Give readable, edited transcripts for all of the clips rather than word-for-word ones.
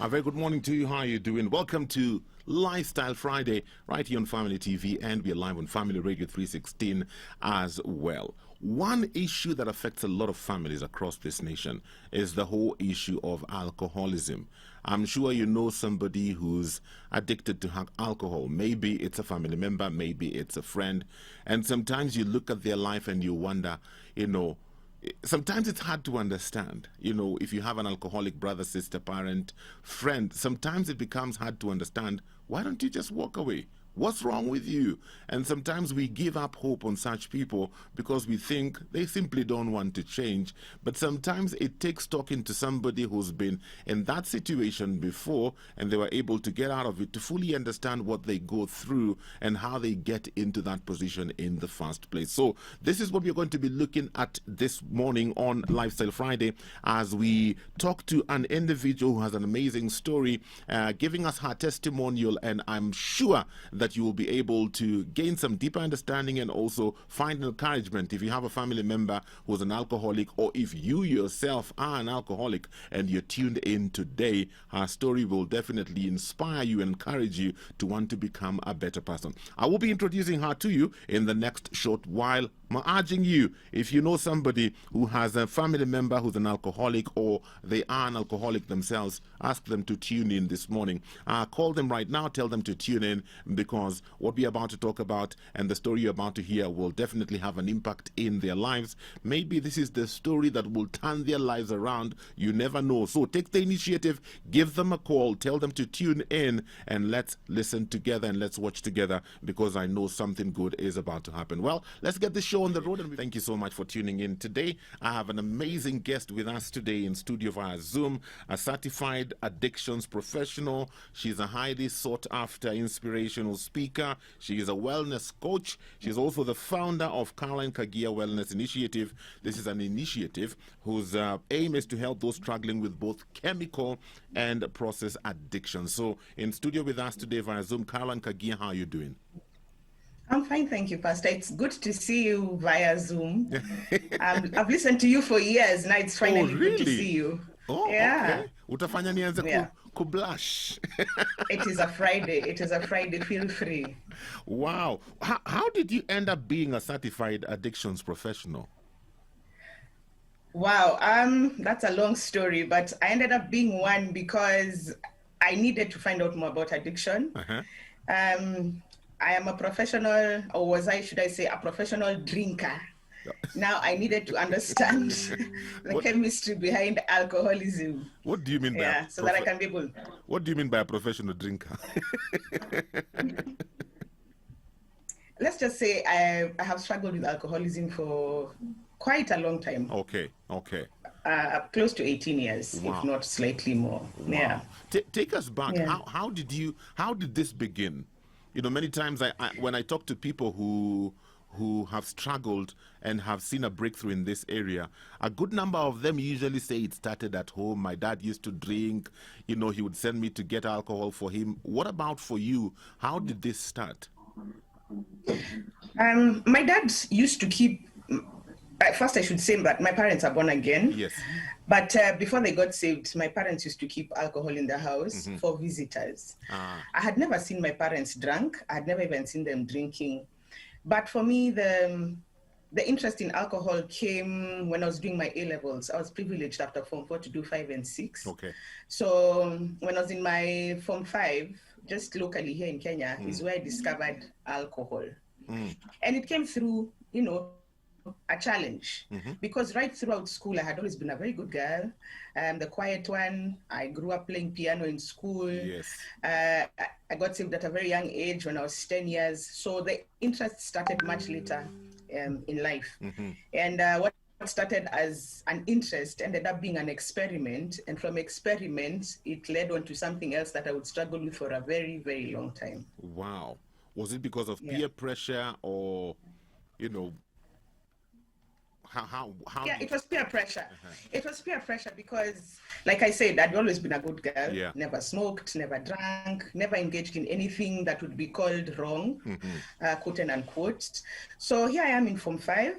A very good morning to you. How are you doing? Welcome to Lifestyle Friday right here on Family TV, and we're live on Family Radio 316 as well. One issue that affects a lot of families across this nation is the whole issue of alcoholism. I'm sure you know somebody who's addicted to alcohol. Maybe it's a family member, maybe it's a friend. And sometimes you look at their life and you wonder, sometimes it's hard to understand. If you have an alcoholic brother, sister, parent, friend, sometimes it becomes hard to understand. Why don't you just walk away? What's wrong with you? And sometimes we give up hope on such people because we think they simply don't want to change. But sometimes it takes talking to somebody who's been in that situation before and they were able to get out of it to fully understand what they go through and how they get into that position in the first place. So this is what we're going to be looking at this morning on Lifestyle Friday as we talk to an individual who has an amazing story, giving us her testimonial, and I'm sure that you will be able to gain some deeper understanding and also find encouragement. If you have a family member who's an alcoholic, or if you yourself are an alcoholic and you're tuned in today, her story will definitely inspire you, encourage you to want to become a better person. I will be introducing her to you in the next short while. I'm urging you, if you know somebody who has a family member who's an alcoholic or they are an alcoholic themselves, ask them to tune in this morning. Call them right now, tell them to tune in, because what we're about to talk about and the story you're about to hear will definitely have an impact in their lives. Maybe this is the story that will turn their lives around. You never know. So take the initiative, give them a call, tell them to tune in, and let's listen together and let's watch together, because I know something good is about to happen. Well, let's get the show on the road, and thank you so much for tuning in today. I have an amazing guest with us today in studio via Zoom, a certified addictions professional. She's a highly sought after inspirational speaker. She is a wellness coach. She's also the founder of Caroline Kagia Wellness Initiative. This is an initiative whose aim is to help those struggling with both chemical and process addiction. So in studio with us today via Zoom, Caroline Kagia, how are you doing? I'm fine, thank you, Pastor. It's good to see you via Zoom. I've listened to you for years. Now it's finally good to see you. Oh, yeah. Okay. Utafanya nianze kublush. It is a Friday. It is a Friday. Feel free. Wow. How did you end up being a certified addictions professional? Wow. That's a long story, but I ended up being one because I needed to find out more about addiction. I am a professional, or should I say, a professional drinker. Now I needed to understand the chemistry behind alcoholism. What do you mean by so that I can be able? What do you mean by a professional drinker? Let's just say I have struggled with alcoholism for quite a long time. Okay. Close to 18 years, if not slightly more. Wow. Yeah. Take us back. Yeah. How did this begin? Many times when I talk to people who have struggled and have seen a breakthrough in this area, a good number of them usually say it started at home. My dad used to drink, he would send me to get alcohol for him. What about for you? How did this start? My dad used to keep, first I should say that my parents are born again. Yes. But before they got saved, my parents used to keep alcohol in the house for visitors. I had never seen my parents drunk. I had never even seen them drinking. But for me, the interest in alcohol came when I was doing my A-levels. I was privileged after Form 4 to do 5 and 6. Okay. So when I was in my Form 5, just locally here in Kenya, is where I discovered alcohol. And it came through, a challenge, because right throughout school I had always been a very good girl, the quiet one. I grew up playing piano in school. Yes. I got saved at a very young age when I was 10 years. So the interest started much later in life. And what started as an interest ended up being an experiment, and from experiment it led on to something else that I would struggle with for a very, very long time. Wow. Was it because of peer pressure, or how it was peer pressure. It was peer pressure because, like I said, I'd always been a good girl. Never smoked, never drank, never engaged in anything that would be called wrong, quote and unquote. So here I am in Form 5.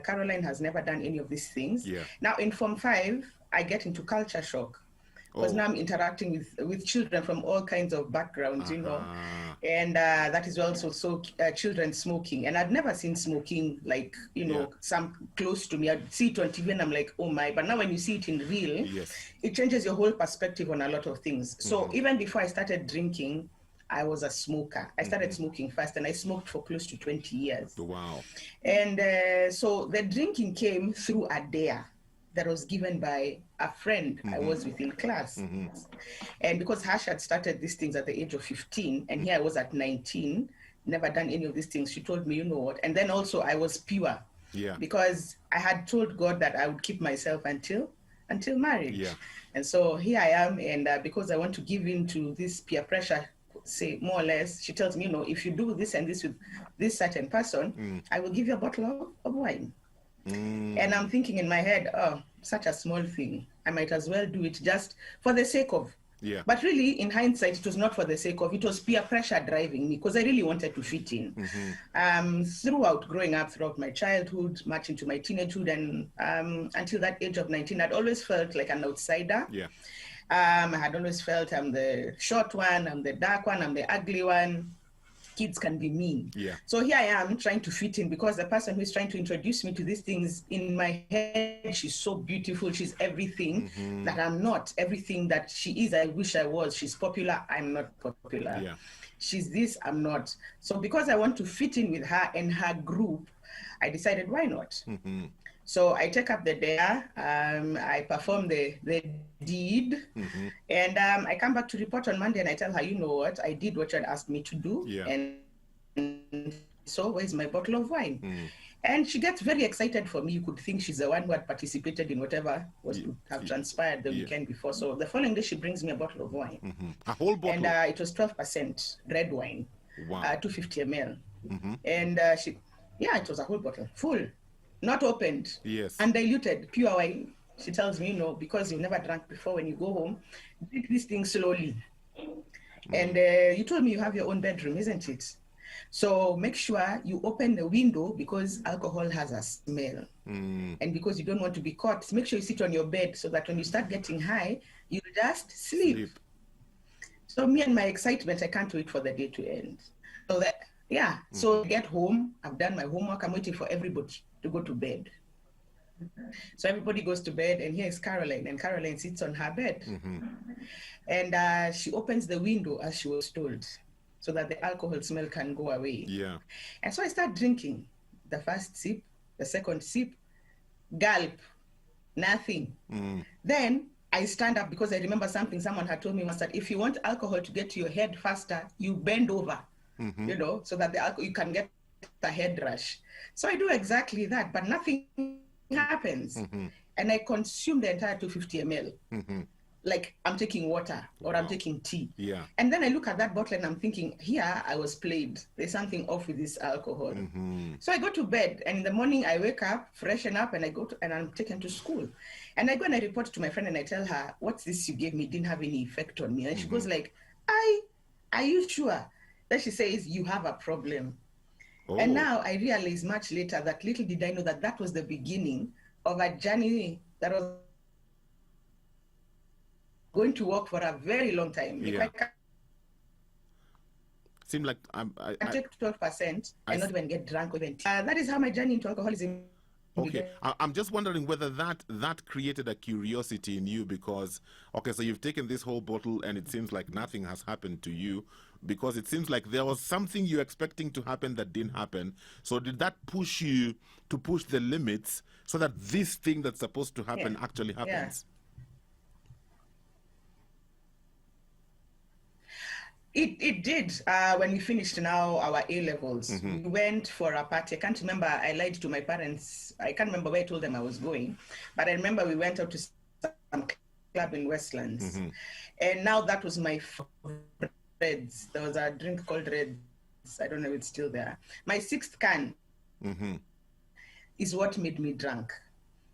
Caroline has never done any of these things. Now in Form 5, I get into culture shock. because now I'm interacting with children from all kinds of backgrounds, you know, and that is also so children smoking, and I've never seen smoking like, you know, some close to me. I'd see it on TV and I'm like, oh my, but now when you see it in real, it changes your whole perspective on a lot of things. So even before I started drinking, I was a smoker. I started smoking first, and I smoked for close to 20 years. Wow. And so the drinking came through a dare that was given by a friend I was with in class. And because Hash had started these things at the age of 15, and here I was at 19, never done any of these things, she told me, you know what? And then also I was pure. Because I had told God that I would keep myself until marriage. And so here I am, and because I want to give in to this peer pressure, say more or less, she tells me, you know, if you do this and this with this certain person, I will give you a bottle of wine. And I'm thinking in my head, oh, such a small thing. I might as well do it just for the sake of. But really, in hindsight, it was not for the sake of. It was peer pressure driving me, because I really wanted to fit in. Throughout growing up, throughout my childhood, much into my teenagehood, and until that age of 19, I'd always felt like an outsider. I had always felt I'm the short one, I'm the dark one, I'm the ugly one. Kids can be mean. So here I am trying to fit in, because the person who is trying to introduce me to these things, in my head, she's so beautiful. She's everything that I'm not. Everything that she is, I wish I was. She's popular. I'm not popular. She's this, I'm not. So because I want to fit in with her and her group, I decided, why not? So I take up the dare, I perform the deed, and I come back to report on Monday, and I tell her, you know what, I did what you had asked me to do, and so where's my bottle of wine? And she gets very excited for me. You could think she's the one who had participated in whatever was to have transpired the weekend before. So the following day, she brings me a bottle of wine. A whole bottle? And it was 12% red wine, 250 ml. And it was a whole bottle, full. Not opened, undiluted, pure wine. She tells me, you know, because you've never drank before, when you go home, drink this thing slowly. And you told me you have your own bedroom, isn't it? So make sure you open the window, because alcohol has a smell. And because you don't want to be caught, make sure you sit on your bed, so that when you start getting high, you just sleep. So me and my excitement, I can't wait for the day to end. So that, so I get home, I've done my homework, I'm waiting for everybody to go to bed. So everybody goes to bed, and here is Caroline, and Caroline sits on her bed. And she opens the window as she was told, so that the alcohol smell can go away. And so I start drinking. The first sip, the second sip, gulp, nothing. Then I stand up, because I remember something someone had told me once, that if you want alcohol to get to your head faster, you bend over, you know, so that the alcohol, you can get a head rush. So I do exactly that, but nothing happens. And I consume the entire 250 ml. Like I'm taking water, or I'm taking tea. And then I look at that bottle, and I'm thinking, here I was played. There's something off with this alcohol. So I go to bed, and in the morning I wake up, freshen up, and and I'm taken to school. And I go and I report to my friend, and I tell her, what's this you gave me? It didn't have any effect on me. And she goes like, are you sure? Then she says, you have a problem. And now I realize much later that little did I know that that was the beginning of a journey that was going to work for a very long time. If I seem like I take 12% and not even get drunk or even that is how my journey into alcoholism. I'm just wondering whether that created a curiosity in you, because so you've taken this whole bottle and it seems like nothing has happened to you, because it seems like there was something you're expecting to happen that didn't happen. So did that push you to push the limits, so that this thing that's supposed to happen actually happens? It did. When we finished now our A-levels, we went for a party. I can't remember. I lied to my parents. I can't remember where I told them I was going. But I remember we went out to some club in Westlands. And now that was my Reds. There was a drink called Reds. I don't know if it's still there. My 6th can is what made me drunk.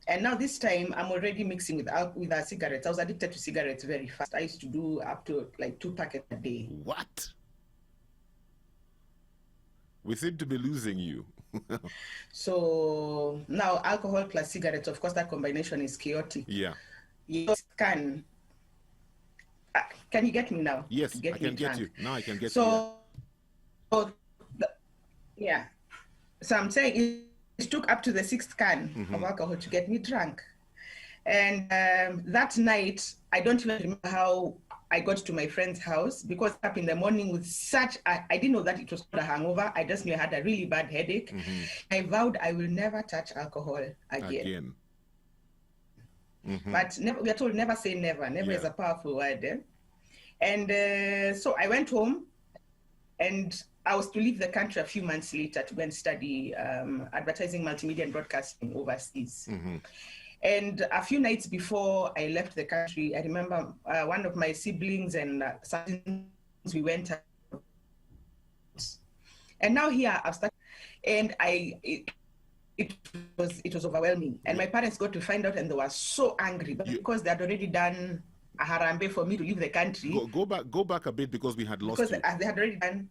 And now this time I'm already mixing with our cigarettes. I was addicted to cigarettes very fast. I used to do up to like 2 packets a day. What? We seem to be losing you. So now alcohol plus cigarettes, of course, that combination is chaotic. Yeah. You can can you get me now? Yes, To get I can me get drunk. you. Now I can get you. So, yeah. So I'm saying it took up to the 6th can of alcohol to get me drunk. And that night, I don't even remember how I got to my friend's house, because up in the morning with I didn't know that it was called a hangover. I just knew I had a really bad headache. I vowed I will never touch alcohol again. But we are told never say never. Never is a powerful word. Eh? And so I went home, and I was to leave the country a few months later to go and study advertising, multimedia, and broadcasting overseas. And a few nights before I left the country, I remember one of my siblings and cousins, we went out. And now here I've started, and it was overwhelming. And my parents got to find out, and they were so angry, but because they had already done a harambe for me to leave the country. Go back a bit, because we had lost you. Because they had already done.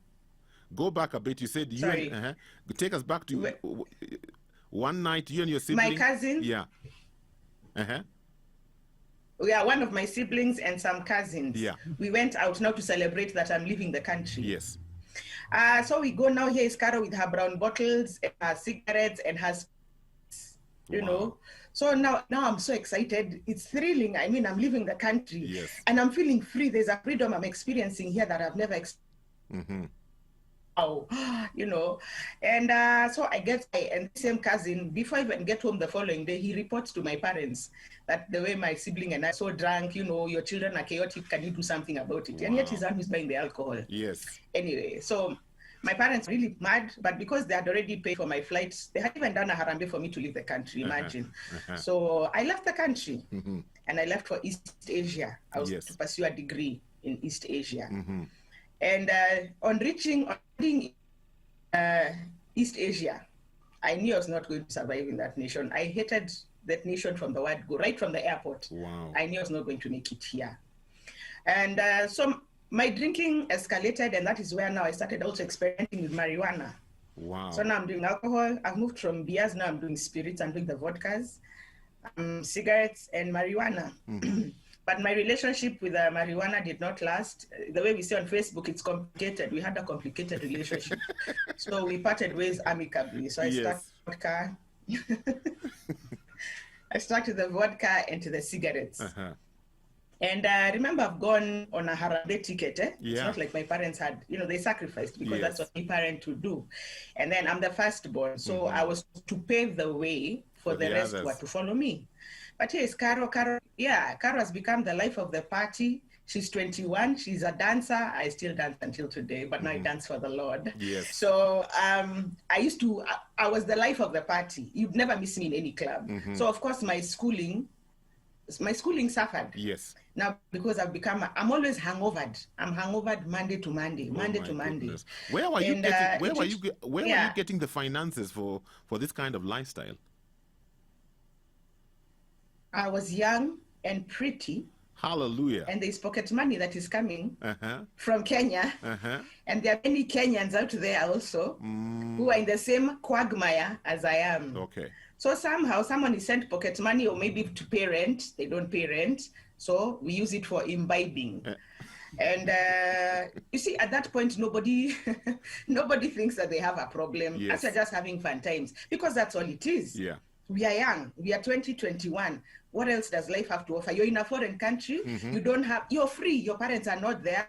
Go back a bit. You said Sorry. you and take us back to one night. You and your sibling. My cousin. Yeah. Yeah, one of my siblings and some cousins. Yeah. We went out now to celebrate that I'm leaving the country. Yes. So we go now. Here is Caro with her brown bottles and her cigarettes and her, you know. So now I'm so excited. It's thrilling. I mean, I'm leaving the country. Yes. And I'm feeling free. There's a freedom I'm experiencing here that I've never experienced. Oh, you know. And so I get, and the same cousin, before I even get home the following day, he reports to my parents that the way my sibling and I are so drunk, you know, your children are chaotic, can you do something about it? And yet he's the one who's buying the alcohol. Yes. Anyway, so my parents were really mad, but because they had already paid for my flights, they had even done a harambe for me to leave the country, imagine. So I left the country, and I left for East Asia. I was to pursue a degree in East Asia. And on reaching East Asia, I knew I was not going to survive in that nation. I hated that nation from the word go, right from the airport. Wow. I knew I was not going to make it here. And so my drinking escalated, and that is where now I started also experimenting with marijuana. Wow. So now I'm doing alcohol. I've moved from beers, now I'm doing spirits, I'm doing the vodkas, cigarettes, and marijuana. But my relationship with marijuana did not last. The way we say on Facebook, it's complicated. We had a complicated relationship. So we parted ways amicably. So I started vodka. I started the vodka and to the cigarettes. And remember, I've gone on a harambe ticket. It's not like my parents had, you know, they sacrificed, because that's what my parents would do. And then I'm the firstborn. So I was to pave the way for the rest who were to follow me. But here's Caro. Caro has become the life of the party. She's 21. She's a dancer. I still dance until today, but now I dance for the Lord. Yes. So I was the life of the party. You'd never miss me in any club. So of course my schooling suffered. Yes. Now, because I'm always hangovered. I'm hangovered Monday to Monday, Monday to Monday. Where were you getting? Where were you getting the finances for this kind of lifestyle? I was young and pretty. Hallelujah. And there's pocket money that is coming from Kenya. And there are many Kenyans out there also who are in the same quagmire as I am. Okay. So somehow someone is sent pocket money, or maybe to pay rent. They don't pay rent. So we use it for imbibing. And you see, at that point, nobody thinks that they have a problem. Yes. As we're just having fun times, because that's all it is. Yeah. We are young. We are 2021. What else does life have to offer? You're in a foreign country. You're free. Your parents are not there.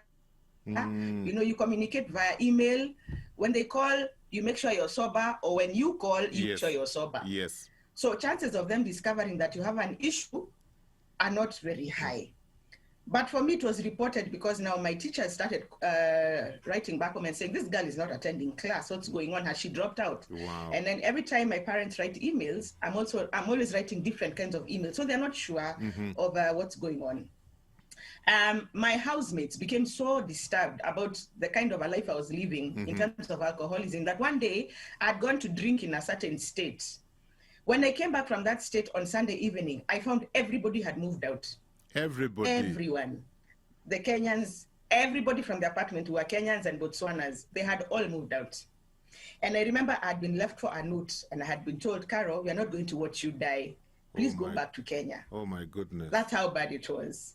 You know, you communicate via email. When they call, you make sure you're sober, or when you call, you make sure you're sober. Yes. So chances of them discovering that you have an issue are not very high. But for me, it was reported, because now my teacher started writing back home and saying, this girl is not attending class. What's going on? Has she dropped out? Wow. And then every time my parents write emails, I'm always writing different kinds of emails. So they're not sure of what's going on. My housemates became so disturbed about the kind of a life I was living in terms of alcoholism that one day I'd gone to drink in a certain state. When I came back from that state on Sunday evening, I found everybody had moved out. Everybody. Everyone. The Kenyans, everybody from the apartment who were Kenyans and Botswanas, they had all moved out. And I remember I had been left for a note, and I had been told, Caro, we are not going to watch you die. Please go back to Kenya. Oh my goodness. That's how bad it was.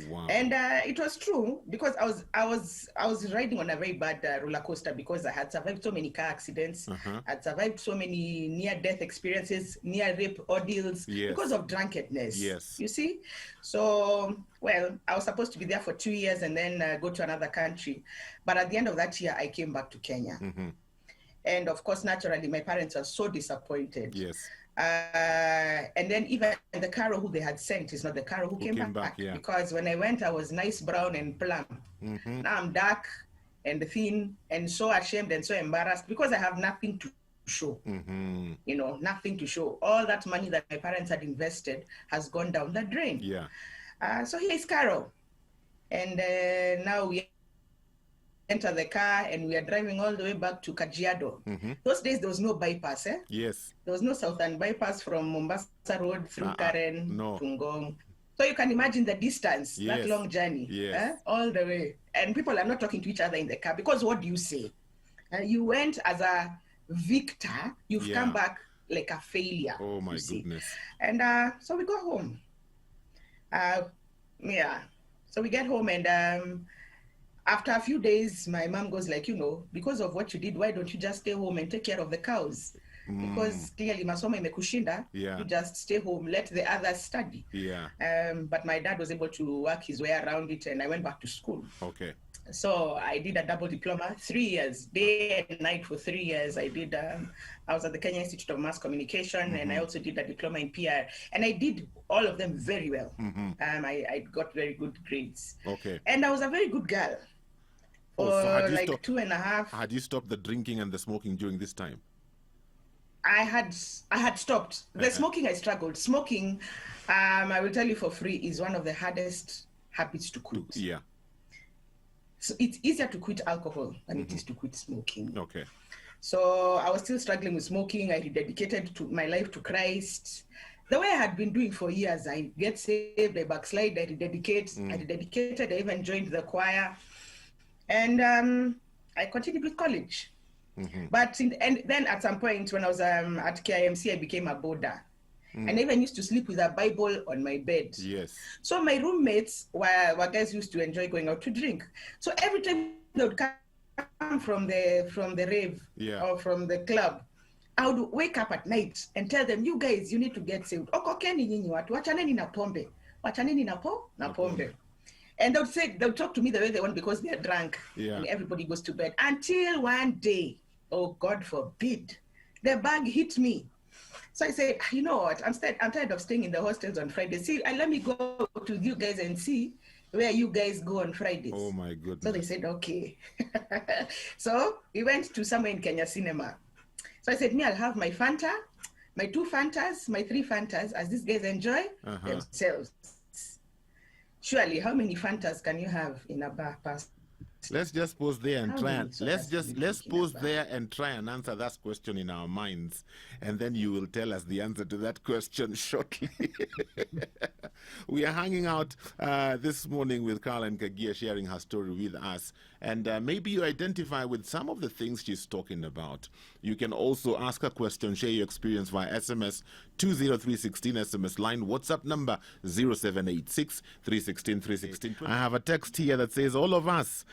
Wow. And it was true, because I was riding on a very bad roller coaster, because I had survived so many car accidents. I'd survived so many near-death experiences, near-rape ordeals, Yes. because of drunkenness. Yes. You see? So, well, I was supposed to be there for 2 years and then go to another country. But at the end of that year, I came back to Kenya. And of course, naturally, my parents are so disappointed. Yes. And then even the Caro who they had sent is not the Caro who came back. Yeah. Because when I went, I was nice, brown, and plump. Now I'm dark and thin and so ashamed and so embarrassed, because I have nothing to show. You know, nothing to show. All that money that my parents had invested has gone down the drain. Yeah. So here's Caro. And now we enter the car and we are driving all the way back to Kajiado. Those days there was no bypass. Yes. There was no southern bypass from Mombasa Road through Karen no. to Ngong. So you can imagine the distance, that long journey, all the way. And people are not talking to each other in the car, because what do you say? You went as a victor, you've come back like a failure. Oh my goodness. And so we go home. So we get home, and after a few days, my mom goes like, because of what you did, why don't you just stay home and take care of the cows? Because clearly masomo imekushinda, you just stay home, let the others study. But my dad was able to work his way around it, and I went back to school. Okay. So I did a double diploma, 3 years, day and night for 3 years. I was at the Kenya Institute of Mass Communication, and I also did a diploma in PR. And I did all of them very well. I got very good grades. Okay. And I was a very good girl. For like 2.5. Had you stopped the drinking and the smoking during this time? I had stopped. The smoking, I struggled. Smoking, I will tell you for free, is one of the hardest habits to quit. Yeah. So it's easier to quit alcohol than it is to quit smoking. Okay. So I was still struggling with smoking. I rededicated my life to Christ. The way I had been doing for years, I get saved, I backslide, I rededicate. I rededicated, I even joined the choir. And I continued with college. But and then at some point when I was at KIMC, I became a boarder. And I even used to sleep with a Bible on my bed. Yes. So my roommates were guys who used to enjoy going out to drink. So every time they would come from the rave or from the club, I would wake up at night and tell them, you guys, you need to get saved. Okokeni nyinyi watu, wachaneni na pombe. Wachaneni na pombe. And they'll talk to me the way they want, because they're drunk. And everybody goes to bed. Until one day, oh God forbid, the bug hit me. So I said, you know what, I'm tired of staying in the hostels on Fridays. See, let me go to you guys and see where you guys go on Fridays. Oh my goodness. So they said, okay. So we went to somewhere in Kenya Cinema. So I said, I'll have my Fanta, my 2 Fantas, my 3 Fantas, as these guys enjoy themselves. Surely, how many Fantas can you have in a bar pass? Let's just pause there and let's pause there and try and answer that question in our minds, and then you will tell us the answer to that question shortly. We are hanging out this morning with Caroline Kagia, sharing her story with us, and maybe you identify with some of the things she's talking about. You can also ask a question, share your experience via SMS 20316, SMS line, WhatsApp number 0786 316 316. I have a text here that says, all of us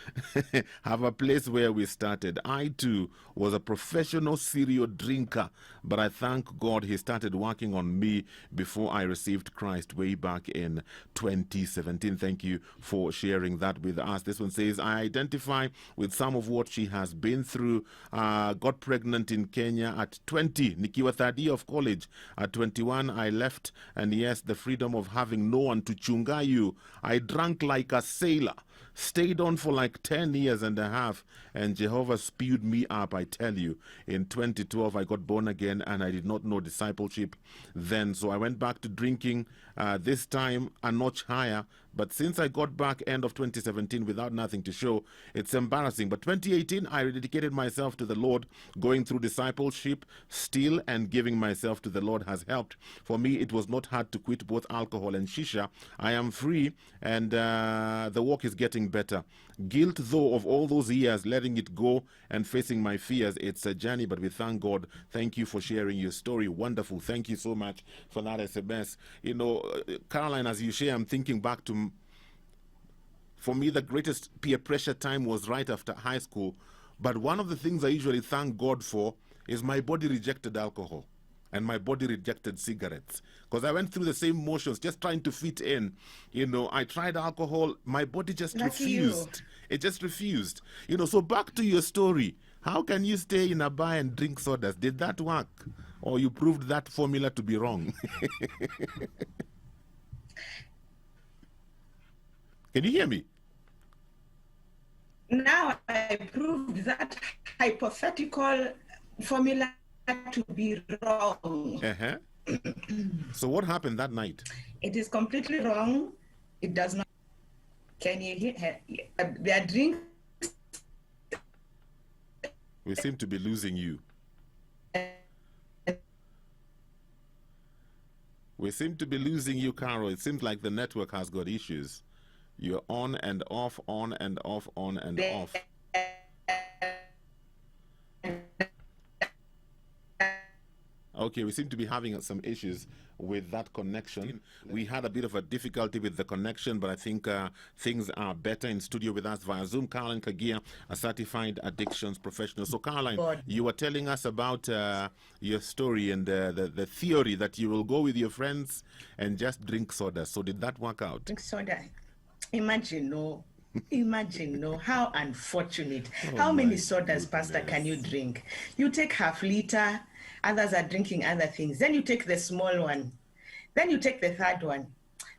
have a place where we started. I too was a professional serial drinker, but I thank God he started working on me before I received Christ way back in 2017. Thank you for sharing that with us. This one says, I identify with some of what she has been through. Got pregnant in Kenya at 20, nikiwa third year of college. At 21, I left, and yes, the freedom of having no one to chunga you. I drank like a sailor. Stayed on for like 10 years and a half, and Jehovah spewed me up, I tell you. In 2012, I got born again, and I did not know discipleship then, so I went back to drinking, this time a notch higher. But since I got back end of 2017 without nothing to show, it's embarrassing. But 2018, I rededicated myself to the Lord, going through discipleship still, and giving myself to the Lord has helped. For me, it was not hard to quit both alcohol and shisha. I am free, and the walk is getting better. Guilt, though, of all those years, letting it go and facing my fears, it's a journey, but we thank God. Thank you for sharing your story. Wonderful. Thank you so much for that SMS. You know, Caroline, as you share, I'm thinking back to For me, the greatest peer pressure time was right after high school. But one of the things I usually thank God for is my body rejected alcohol and my body rejected cigarettes, because I went through the same motions just trying to fit in. You know, I tried alcohol, my body just Lucky refused. you. It just refused. You know, so back to your story. How can you stay in a bar and drink sodas? Did that work? Or you proved that formula to be wrong? Can you hear me? Now I proved that hypothetical formula to be wrong. Uh-huh. So what happened that night? It is completely wrong. It does not. Can you hear? Their drinks. We seem to be losing you. We seem to be losing you, Carol. It seems like the network has got issues. You're on and off, on and off, on and off. Okay, we seem to be having some issues with that connection. We had a bit of a difficulty with the connection, but I think things are better. In studio with us via Zoom, Caroline Kagia, a certified addictions professional. So, Caroline, you were telling us about your story and the theory that you will go with your friends and just drink soda. So, did that work out? Drink soda. Imagine, no. Imagine, no. How unfortunate. How many sodas, Pastor, can you drink? You take half liter. Others are drinking other things. Then you take the small one. Then you take the third one.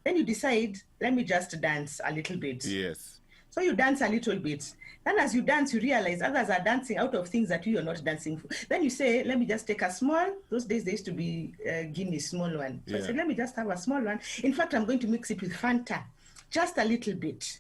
Then you decide, let me just dance a little bit. Yes. So you dance a little bit. Then as you dance, you realize others are dancing out of things that you are not dancing for. Then you say, let me just take a small. Those days, there used to be Guinness, small one. So I said, let me just have a small one. In fact, I'm going to mix it with Fanta, just a little bit.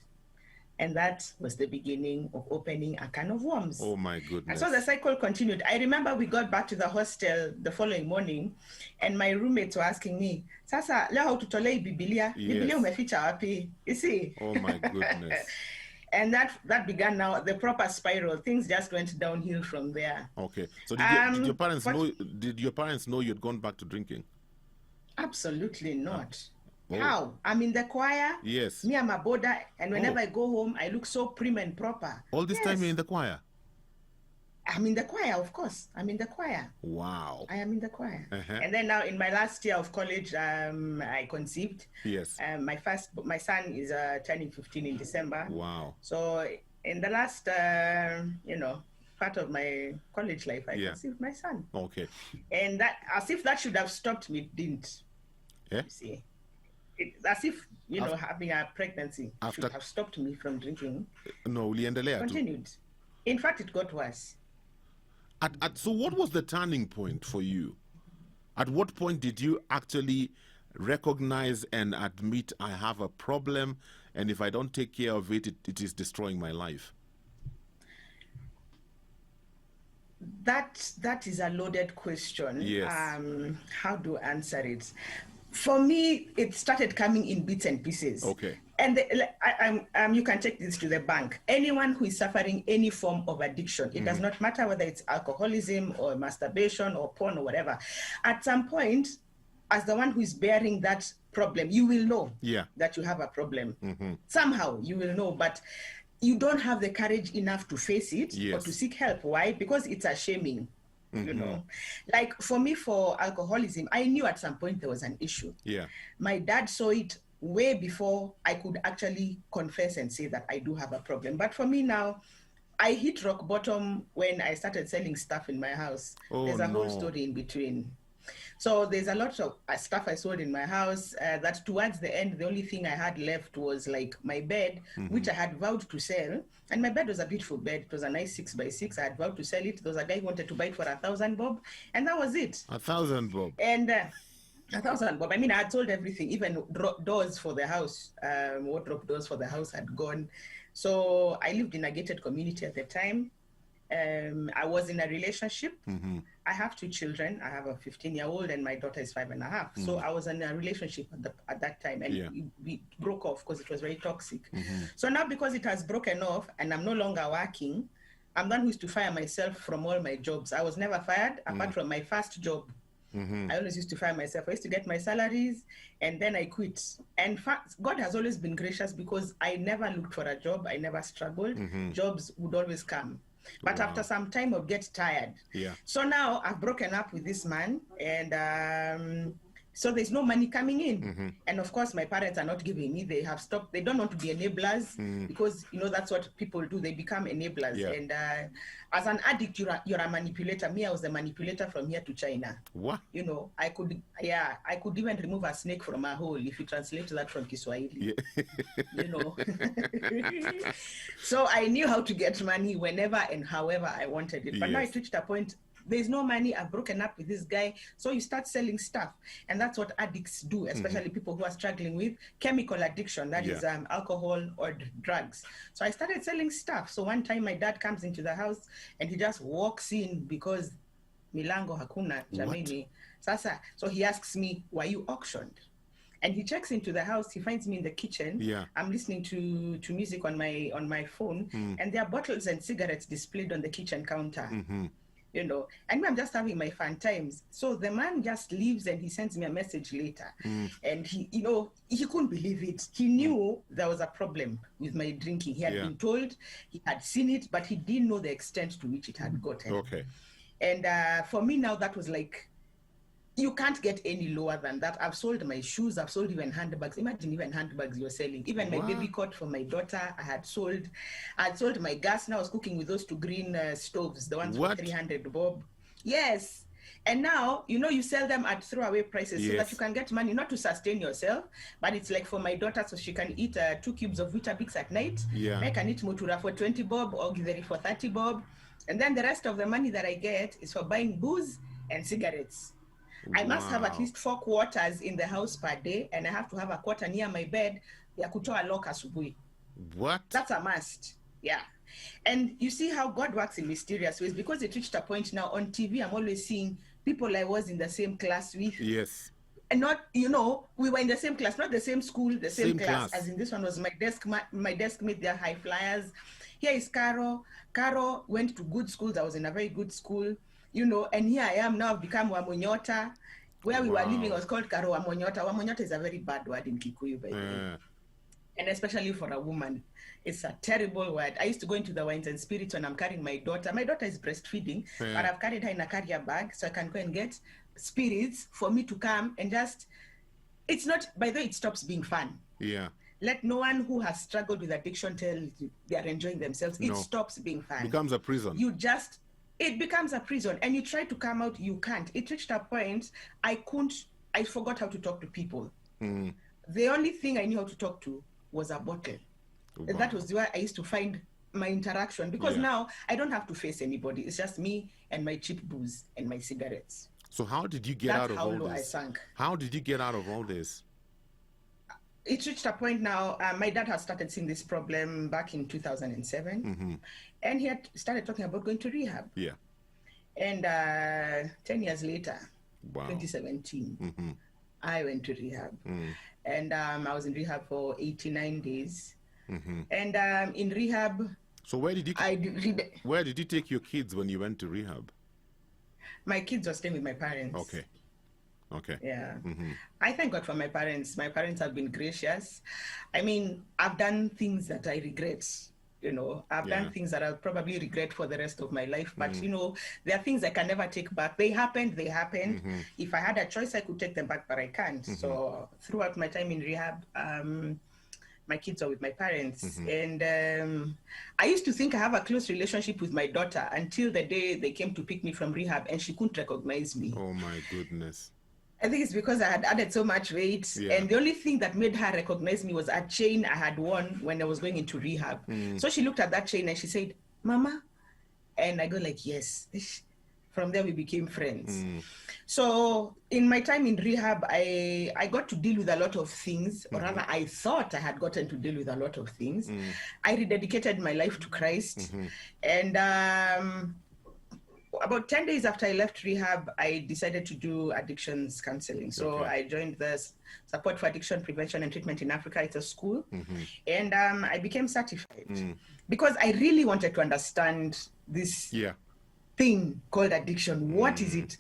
And that was the beginning of opening a can of worms. Oh, my goodness. And so the cycle continued. I remember we got back to the hostel the following morning, and my roommates were asking me, Sasa, leo haututolei Biblia? Biblia umeficha wapi? You see? Oh, my goodness. And that began now the proper spiral. Things just went downhill from there. Okay. So did your parents know? Did your parents know you'd gone back to drinking? Absolutely not. Oh. How? I'm in the choir. Yes. Me, I'm a boarder, and whenever I go home, I look so prim and proper. All this time you're in the choir? I'm in the choir, of course. I'm in the choir. Wow. I am in the choir. And then now in my last year of college, I conceived. Yes. My son is turning 15 in December. Wow. So in the last, part of my college life, I conceived my son. Okay. And that, as if that should have stopped me, it didn't. Yeah. You see. As if, having a pregnancy should have stopped me from drinking. No, uliendelea tu. Continued. In fact, it got worse. So what was the turning point for you? At what point did you actually recognize and admit I have a problem, and if I don't take care of it, it is destroying my life? That is a loaded question. Yes. How do I answer it? For me, it started coming in bits and pieces. Okay. And you can take this to the bank. Anyone who is suffering any form of addiction, it does not matter whether it's alcoholism or masturbation or porn or whatever. At some point, as the one who is bearing that problem, you will know that you have a problem. Somehow you will know, but you don't have the courage enough to face it or to seek help. Why? Because it's a shaming. Like for me, for alcoholism, I knew at some point there was an issue. Yeah. My dad saw it way before I could actually confess and say that I do have a problem. But for me now, I hit rock bottom when I started selling stuff in my house. There's a whole story in between. So there's a lot of stuff I sold in my house that towards the end, the only thing I had left was like my bed, which I had vowed to sell. And my bed was a beautiful bed. It was a nice 6x6. I had vowed to sell it. There was a guy who wanted to buy it for 1,000 bob. And that was it. 1,000 bob. And 1,000 bob. I mean, I had sold everything, even doors for the house, wardrobe doors for the house had gone. So I lived in a gated community at the time. I was in a relationship. I have 2 children. I have a 15-year-old and my daughter is 5.5. So I was in a relationship at that time, and we broke off because it was very toxic. So now, because it has broken off and I'm no longer working, I'm the one who used to fire myself from all my jobs. I was never fired apart from my first job. I always used to find myself. I used to get my salaries and then I quit. And God has always been gracious because I never looked for a job. I never struggled. Jobs would always come. But after some time, I'll get tired. Yeah. So now I've broken up with this man, and so there's no money coming in. And of course, my parents are not giving me. They have stopped. They don't want to be enablers because, you know, that's what people do. They become enablers. Yeah. And as an addict, you're a manipulator. Me, I was a manipulator from here to China. What? You know, I could even remove a snake from a hole if you translate that from Kiswahili. Yeah. You know. So I knew how to get money whenever and however I wanted it. But now I reached a point, there's no money, I've broken up with this guy. So you start selling stuff. And that's what addicts do, especially people who are struggling with chemical addiction, that is alcohol or drugs. So I started selling stuff. So one time my dad comes into the house and he just walks in because milango hakuna jamini. Sasa, so he asks me, were you auctioned? And he checks into the house. He finds me in the kitchen. Yeah. I'm listening to music on my phone, and there are bottles and cigarettes displayed on the kitchen counter. You know, and I'm just having my fun times. So the man just leaves and he sends me a message later. And he, you know, he couldn't believe it. He knew there was a problem with my drinking. He had been told, he had seen it, but he didn't know the extent to which it had gotten. Okay. And for me now, that was like, you can't get any lower than that. I've sold my shoes. I've sold even handbags. Imagine even handbags you're selling. Even my baby coat for my daughter, I had sold. I had sold my gas. Now I was cooking with those 2 green stoves, the ones for 300 bob. Yes. And now, you know, you sell them at throwaway prices so that you can get money, not to sustain yourself, but it's like for my daughter so she can eat 2 cubes of Weetabix at night. Yeah. I can eat mutura for 20 bob or githeri for 30 bob. And then the rest of the money that I get is for buying booze and cigarettes. I must have at least 4 quarters in the house per day, and I have to have a quarter near my bed. Ya kutoa lock asubuhi. What? That's a must. Yeah. And you see how God works in mysterious ways, because it reached a point now on TV, I'm always seeing people I was in the same class with. Yes. And not, you know, we were in the same class, not the same school, the same class. As in this one was my desk mate, they're high flyers. Here is Caro. Caro went to good schools. I was in a very good school. You know, and here I am now, I've become Wamonyota. Where we were living was called Karo Wamonyota. Wamonyota is a very bad word in Kikuyu, by the way. And especially for a woman, it's a terrible word. I used to go into the wines and spirits when I'm carrying my daughter. My daughter is breastfeeding, but I've carried her in a carrier bag so I can go and get spirits for me to come and just, it's not, by the way, it stops being fun. Yeah. Let no one who has struggled with addiction tell you they are enjoying themselves. It stops being fun. It becomes a prison. It becomes a prison, and you try to come out, you can't. It reached a point, I forgot how to talk to people. The only thing I knew how to talk to was a bottle. Wow. That was where I used to find my interaction, because now I don't have to face anybody. It's just me and my cheap booze and my cigarettes. So how did you get out of all this? That's how low I sank. How did you get out of all this? It reached a point now, my dad had started seeing this problem back in 2007. And he had started talking about going to rehab. Yeah. And 10 years later, 2017, I went to rehab. And I was in rehab for 89 days. And in rehab... So where did you take your kids when you went to rehab? My kids were staying with my parents. Okay. Okay. Yeah. I thank God for my parents. My parents have been gracious. I mean, I've done things that I regret. You know, I've done things that I'll probably regret for the rest of my life. But, you know, there are things I can never take back. They happened. If I had a choice, I could take them back, but I can't. So throughout my time in rehab, my kids are with my parents. And I used to think I have a close relationship with my daughter until the day they came to pick me from rehab and she couldn't recognize me. Oh, my goodness. I think it's because I had added so much weight. And the only thing that made her recognize me was a chain I had worn when I was going into rehab. So she looked at that chain and she said, "Mama?" And I go like, "Yes." From there, we became friends. So in my time in rehab, I got to deal with a lot of things, or rather, I thought I had gotten to deal with a lot of things. I rededicated my life to Christ. And about 10 days after I left rehab, I decided to do addictions counseling. So I joined the Support for Addiction Prevention and Treatment in Africa. It's a school. And I became certified because I really wanted to understand this thing called addiction. What is it?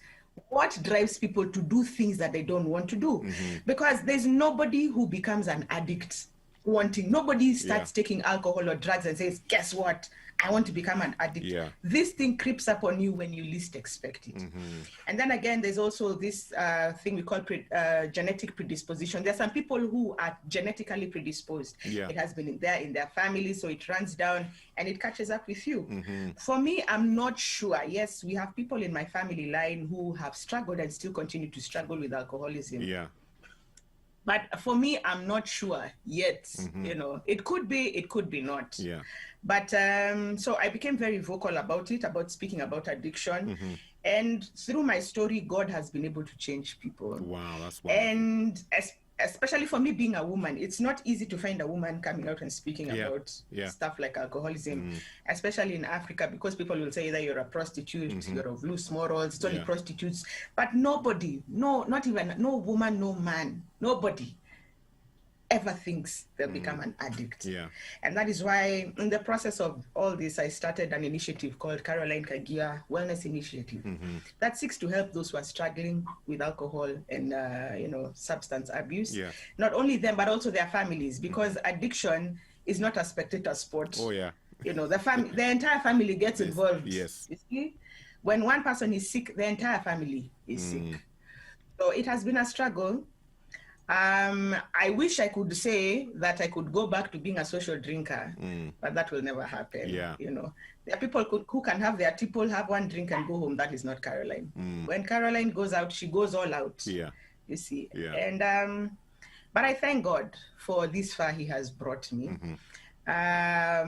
What drives people to do things that they don't want to do? Because there's nobody who becomes an addict wanting. Nobody starts taking alcohol or drugs and says, guess what? I want to become an addict. This thing creeps up on you when you least expect it. And then again, there's also this thing we call genetic predisposition. There are some people who are genetically predisposed. It has been in their family, so it runs down and it catches up with you. For me, I'm not sure. Yes, we have people in my family line who have struggled and still continue to struggle with alcoholism. But for me, I'm not sure yet. You know, it could be not. But so I became very vocal about it, about speaking about addiction. And through my story, God has been able to change people. Wow, that's wonderful. And especially for me being a woman, it's not easy to find a woman coming out and speaking about stuff like alcoholism, especially in Africa, because people will say that you're a prostitute, you're of loose morals, it's only prostitutes. But nobody, not even, no woman, no man, nobody ever thinks they'll become an addict. And that is why in the process of all this, I started an initiative called Caroline Kagia Wellness Initiative that seeks to help those who are struggling with alcohol and you know, substance abuse. Not only them, but also their families, because addiction is not a spectator sport. You know, the entire family gets involved. You see, when one person is sick, the entire family is sick. So it has been a struggle. I wish I could say that I could go back to being a social drinker, but that will never happen. You know, there are people who can have their tipple, have one drink and go home. That is not Caroline. When Caroline goes out, she goes all out. You see. And but I thank God for this far He has brought me. I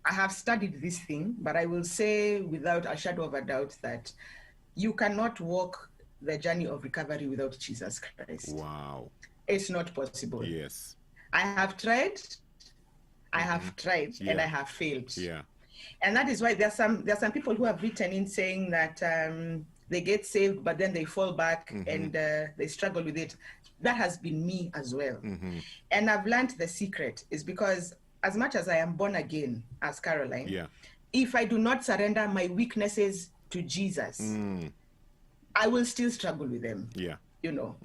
have studied this thing, but I will say without a shadow of a doubt that you cannot walk the journey of recovery without Jesus Christ. Wow. It's not possible. Yes. I have tried, and I have failed. And that is why there are some people who have written in saying that they get saved, but then they fall back and they struggle with it. That has been me as well. And I've learned the secret is because as much as I am born again as Caroline, if I do not surrender my weaknesses to Jesus, I will still struggle with them. You know,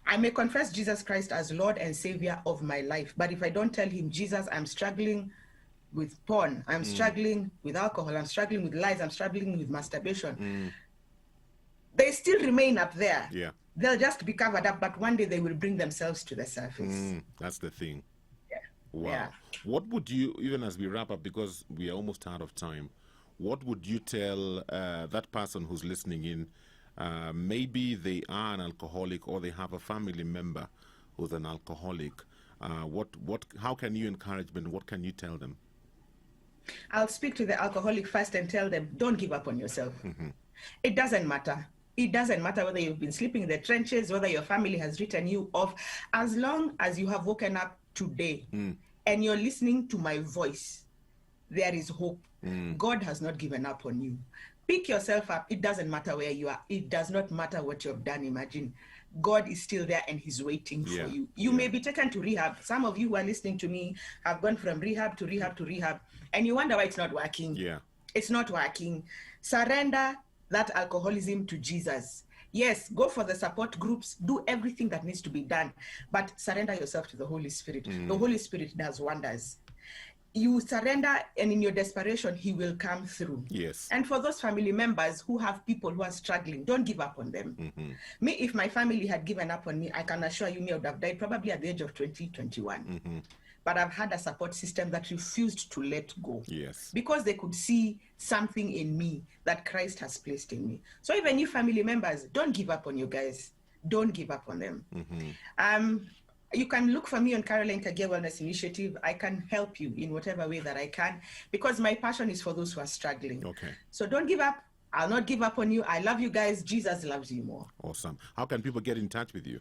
I may confess Jesus Christ as Lord and Savior of my life, but if I don't tell Him, Jesus, I'm struggling with porn, I'm struggling with alcohol, I'm struggling with lies, I'm struggling with masturbation, they still remain up there. They'll just be covered up, but one day they will bring themselves to the surface. That's the thing. Wow. What would you, even as we wrap up, because we are almost out of time, what would you tell that person who's listening in? Maybe they are an alcoholic or they have a family member who's an alcoholic. How can you encourage them? What can you tell them? I'll speak to the alcoholic first and tell them, don't give up on yourself. It doesn't matter. It doesn't matter whether you've been sleeping in the trenches, whether your family has written you off. As long as you have woken up today and you're listening to my voice, there is hope. God has not given up on you. Pick yourself up. It doesn't matter where you are. It does not matter what you've done. Imagine God is still there and He's waiting for you. You may be taken to rehab. Some of you who are listening to me have gone from rehab to rehab to rehab, and you wonder why it's not working. It's not working. Surrender that alcoholism to Jesus. Yes, go for the support groups, do everything that needs to be done, but surrender yourself to the Holy Spirit. The Holy Spirit does wonders. You surrender, and in your desperation, He will come through. And for those family members who have people who are struggling, don't give up on them. Me, if my family had given up on me, I can assure you, me, I would have died probably at the age of 20, 21. But I've had a support system that refused to let go. Because they could see something in me that Christ has placed in me. So even you family members, don't give up on you guys. Don't give up on them. You can look for me on Caroline Kagia Wellness Initiative. I can help you in whatever way that I can, because my passion is for those who are struggling. So don't give up. I'll not give up on you. I love you guys. Jesus loves you more. Awesome. How can people get in touch with you?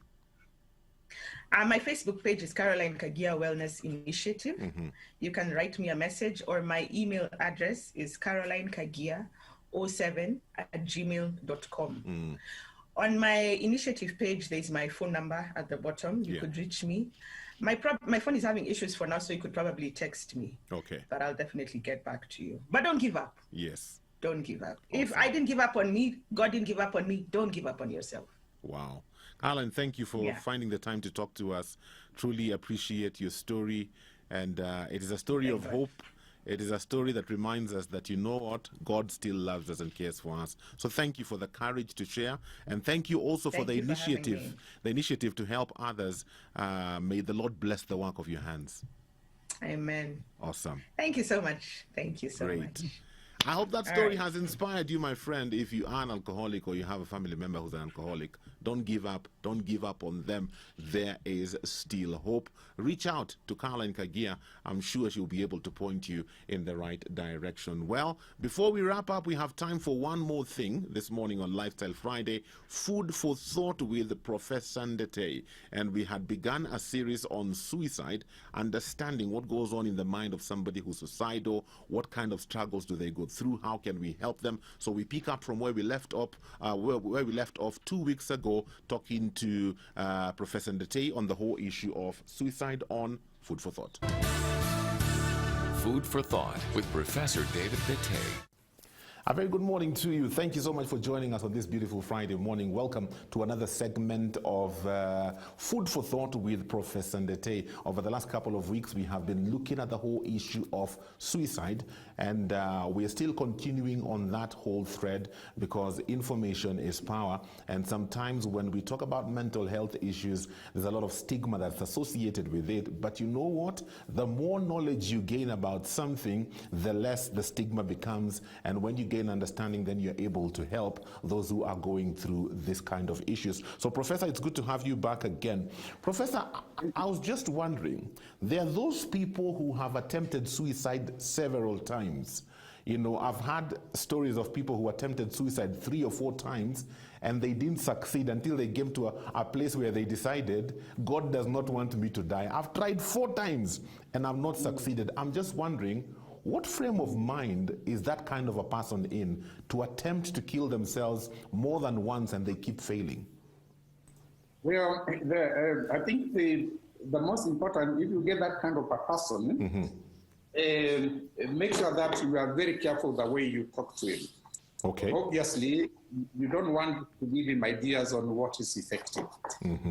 My Facebook page is Caroline Kagia Wellness Initiative. You can write me a message, or my email address is carolinekagia07@gmail.com. On my initiative page, there's my phone number at the bottom. You could reach me. My phone is having issues for now, so you could probably text me. But I'll definitely get back to you. But don't give up. don't give up. Awesome. If I didn't give up on me, God didn't give up on me, don't give up on yourself. Wow. Alan, thank you for finding the time to talk to us. Truly appreciate your story. And it is a story of hope. It is a story that reminds us that, you know what, God still loves us and cares for us. So thank you for the courage to share, and thank you also for the initiative to help others. May the Lord bless the work of your hands. Amen. Awesome. Thank you so much. Thank you so much. I hope that story has inspired you, my friend. If you are an alcoholic or you have a family member who's an alcoholic, don't give up. Don't give up on them. There is still hope. Reach out to Caroline Kagia. I'm sure she'll be able to point you in the right direction. Well, before we wrap up, we have time for one more thing this morning on Lifestyle Friday, Food for Thought with Professor Ndete. And we had begun a series on suicide, understanding what goes on in the mind of somebody who's suicidal, what kind of struggles do they go through, how can we help them. So we pick up from where we left off, 2 weeks ago, talking to Professor Ndete on the whole issue of suicide on Food for Thought. Food for Thought with Professor David Ndete. A very good morning to you. Thank you so much for joining us on this beautiful Friday morning. Welcome to another segment of Food for Thought with Professor Ndete. Over the last couple of weeks, we have been looking at the whole issue of suicide, and we are still continuing on that whole thread because information is power. And sometimes when we talk about mental health issues, there's a lot of stigma that's associated with it. But you know what? The more knowledge you gain about something, the less the stigma becomes. And when you gain understanding, then you're able to help those who are going through this kind of issues. So, Professor, it's good to have you back again. Professor, I was just wondering, there are those people who have attempted suicide several times. You know, I've had stories of people who attempted suicide 3 or 4 times and they didn't succeed until they came to a place where they decided, God does not want me to die. I've tried 4 times and I've not succeeded. I'm just wondering, what frame of mind is that kind of a person in to attempt to kill themselves more than once and they keep failing? Well, I think the most important, if you get that kind of a person, make sure that you are very careful the way you talk to him. Okay. Obviously, you don't want to give him ideas on what is effective.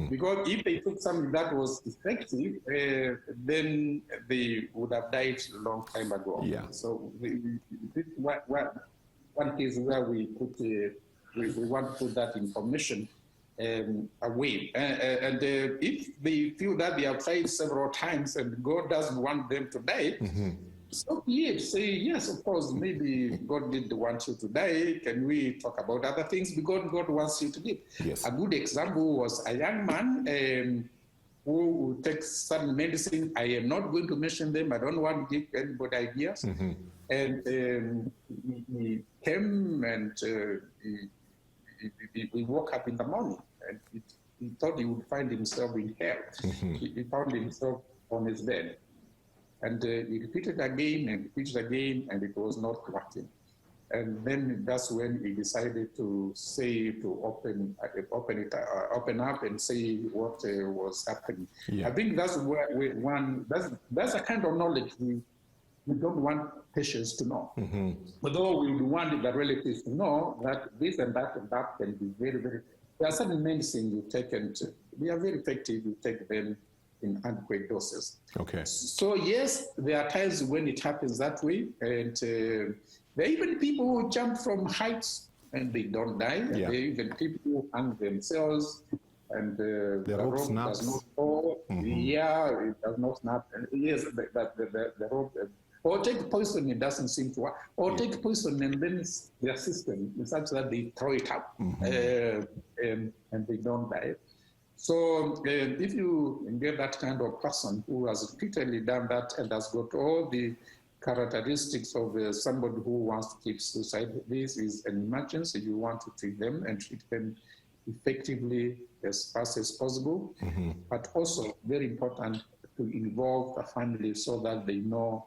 Because if they took something that was effective, then they would have died a long time ago. Yeah. So one case where we want to put that information away. And if they feel that they have tried several times and God doesn't want them to die, so say, yes, of course, maybe God did want you to die. Can we talk about other things? Because God wants you to live. Yes. A good example was a young man who takes certain medicine. I am not going to mention them. I don't want to give anybody ideas. And he came and he woke up in the morning and he thought he would find himself in hell. He found himself on his bed. And he repeated again and repeated again, and it was not working. And then that's when he decided to open up and say what was happening. Yeah. I think that's where that's a kind of knowledge we don't want patients to know. Although we want the relatives to know that this and that can be very, very. There are certain medicines you take and they are very effective. You take them in adequate doses. Okay. So yes, there are times when it happens that way, and there are even people who jump from heights and they don't die. Yeah. There are even people who hang themselves and the rope snaps. does not fall. Yeah, it does not snap. And yes, the rope. Or take poison, it doesn't seem to work. Or take poison and then their system is such that they throw it up and they don't die. So if you get that kind of person who has repeatedly done that and has got all the characteristics of somebody who wants to keep suicide, this is an emergency. You want to treat them and treat them effectively as fast as possible, but also very important to involve the family so that they know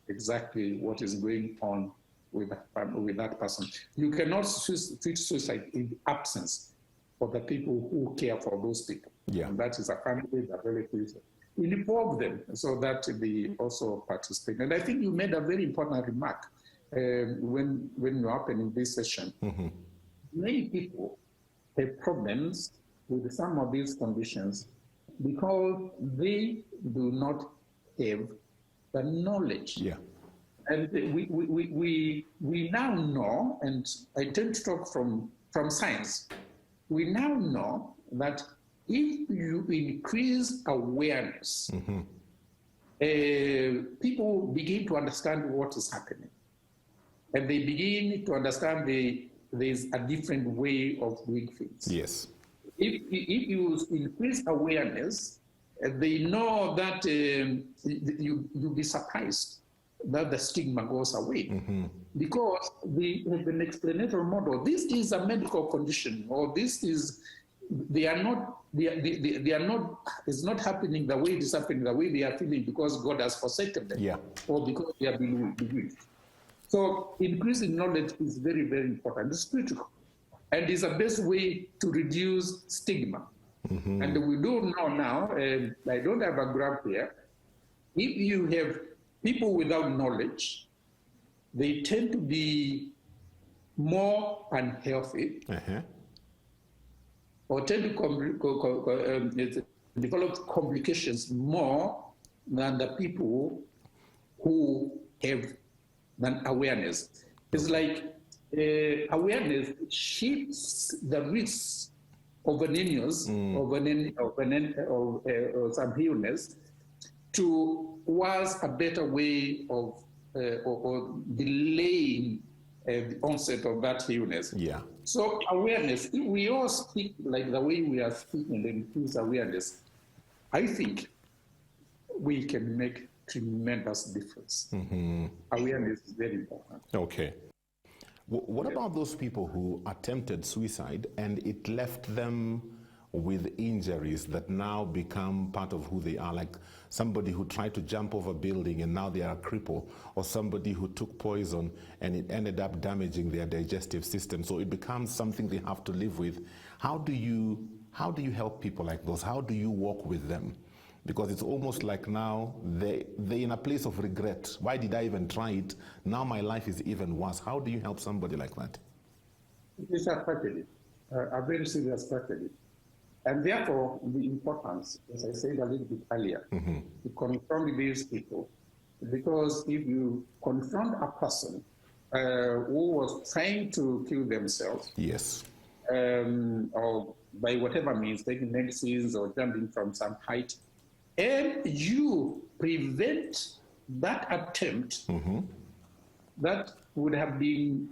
exactly what is going on with that person. You cannot treat suicide in absence for the people who care for those people. Yeah. And that is a family, the relatives. Involve them so that they also participate. And I think you made a very important remark. when you're opening this session, many people have problems with some of these conditions because they do not have the knowledge. Yeah. And we now know, and I tend to talk from science, we now know that if you increase awareness, people begin to understand what is happening. And they begin to understand there's a different way of doing things. Yes. If you increase awareness, they know that you'll be surprised that the stigma goes away. Because they have an explanatory model. This is a medical condition, or this is, they are not, it's not happening the way it is happening, the way they are feeling because God has forsaken them, or because they have been bewitched. So increasing knowledge is very, very important. It's critical. And it's the best way to reduce stigma. And we do know now, and I don't have a graph here, if you have people without knowledge, they tend to be more unhealthy, or tend to develop complications more than the people who have an awareness. It's like awareness shifts the risk of an illness, or some illness, towards a better way of or delaying the onset of that illness. Yeah. So awareness, if we all speak like the way we are speaking and increase awareness, I think we can make tremendous difference. Awareness is very important. Okay. What about those people who attempted suicide and it left them with injuries that now become part of who they are, like somebody who tried to jump over a building and now they are a cripple, or somebody who took poison and it ended up damaging their digestive system, so it becomes something they have to live with? How do you help people like those? How do you work with them? Because it's almost like now they're in a place of regret. Why did I even try it? Now my life is even worse. How do you help somebody like that? It's a tragedy, a very serious tragedy. And therefore, the importance, as I said a little bit earlier, to confront these people. Because if you confront a person who was trying to kill themselves, yes, or by whatever means, taking medicines or jumping from some height, and you prevent that attempt, that would have been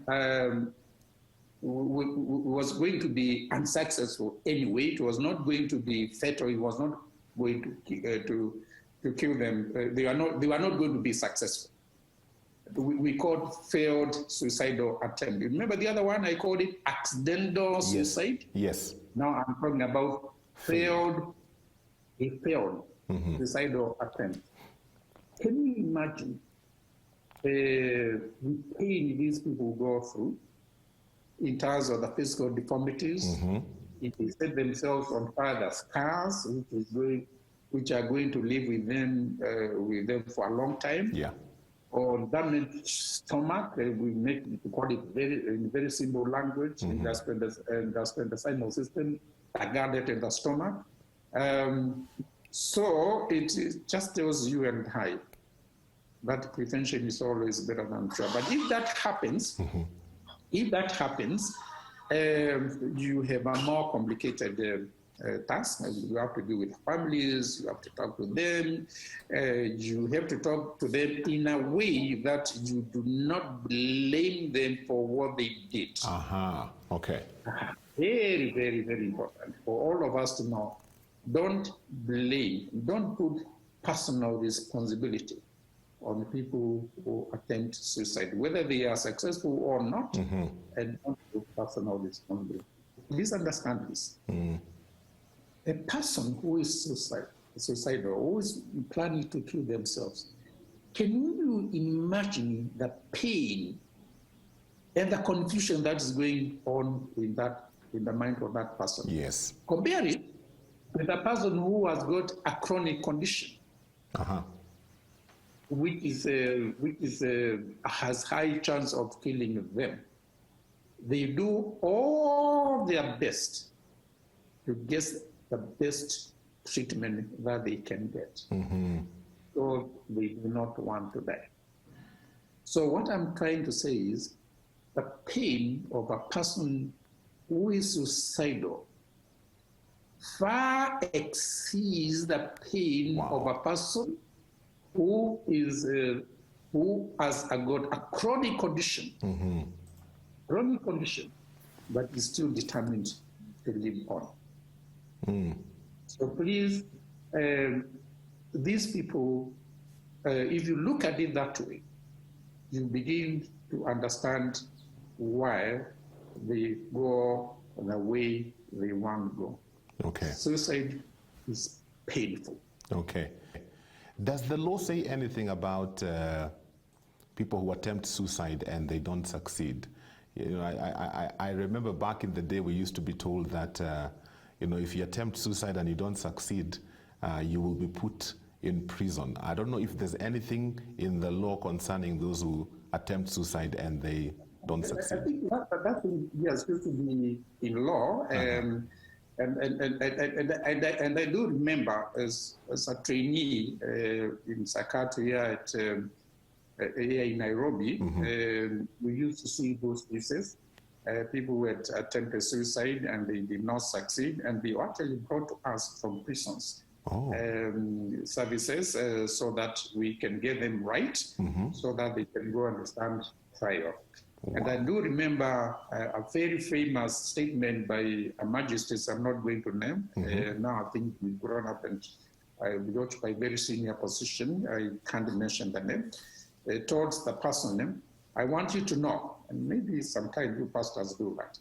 was going to be unsuccessful anyway. It was not going to be fatal. It was not going to kill them. They were not going to be successful. We called failed suicidal attempt. Remember the other one? I called it accidental suicide. Yes. Now I'm talking about failed suicidal attempt. Can you imagine the pain these people go through in terms of the physical deformities? If they set themselves on fire, the scars which are going to live with them for a long time. Yeah. Or damaged stomach, we call it in very simple language, gastrointestinal system, guarded in the stomach. So it just tells you and I that prevention is always better than cure. But if that happens, you have a more complicated task. You have to deal with families, you have to talk to them, you have to talk to them in a way that you do not blame them for what they did. Okay. Very, very, very important for all of us to know. Don't blame, don't put personal responsibility on people who attempt suicide, whether they are successful or not, and don't put personal responsibility. Please understand this. A person who is suicidal, who is planning to kill themselves, can you imagine the pain and the confusion that is going on in the mind of that person? Yes. Compare it with a person who has got a chronic condition. which has high chance of killing them. They do all their best to get the best treatment that they can get. So they do not want to die. So what I'm trying to say is the pain of a person who is suicidal far exceeds the pain of a person who has got a chronic condition, but is still determined to live on. So please, these people, if you look at it that way, you begin to understand why they go the way they want to go. Okay. Suicide is painful. Okay. Does the law say anything about people who attempt suicide and they don't succeed? You know, I remember back in the day we used to be told that if you attempt suicide and you don't succeed, you will be put in prison. I don't know if there's anything in the law concerning those who attempt suicide and they don't succeed. I think that thing is supposed to be in law. And I do remember as a trainee in psychiatry here in Nairobi, we used to see those cases. People who had attempted suicide and they did not succeed, and they were actually brought to us from prisons. Services so that we can get them right, so that they can go and stand trial. And I do remember a very famous statement by a magistrate I'm not going to name. Now I think we've grown up and I got by very senior position. I can't mention the name. Towards the person, I want you to know, and maybe sometimes you pastors do that,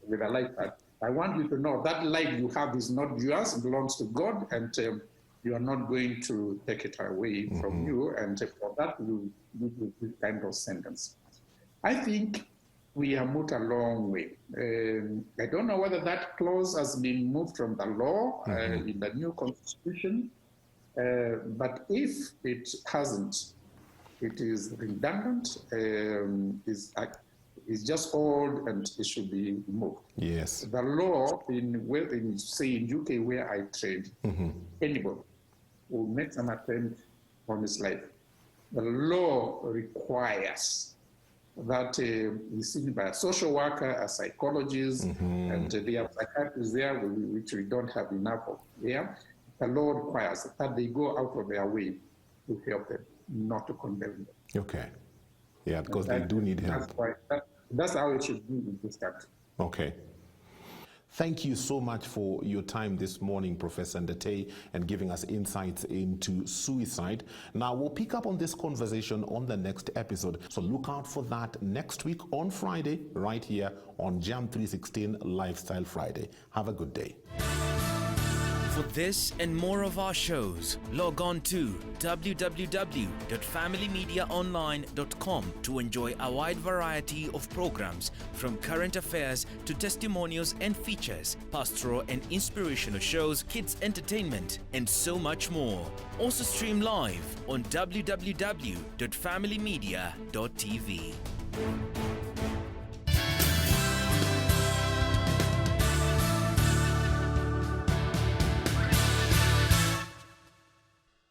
with a like that. I want you to know that life you have is not yours, it belongs to God, and you are not going to take it away from you, and for that you need this kind of sentence. I think we have moved a long way. I don't know whether that clause has been moved from the law in the new constitution, but if it hasn't, it is redundant, it's just old and it should be moved. Yes. The law in UK where I trade, anybody who makes an attempt on his life, the law requires that is seen by a social worker, a psychologist, and they have psychiatrists there, which we don't have enough of here. The law requires that they go out of their way to help them, not to condemn them. Okay. Yeah, because they do need help. That's how it should be in this country. Okay. Thank you so much for your time this morning, Professor Ndete, and giving us insights into suicide. Now, we'll pick up on this conversation on the next episode, so look out for that next week on Friday, right here on Jam 316 Lifestyle Friday. Have a good day. For this and more of our shows, log on to www.familymediaonline.com to enjoy a wide variety of programs, from current affairs to testimonials and features, pastoral and inspirational shows, kids entertainment, and so much more. Also stream live on www.familymedia.tv.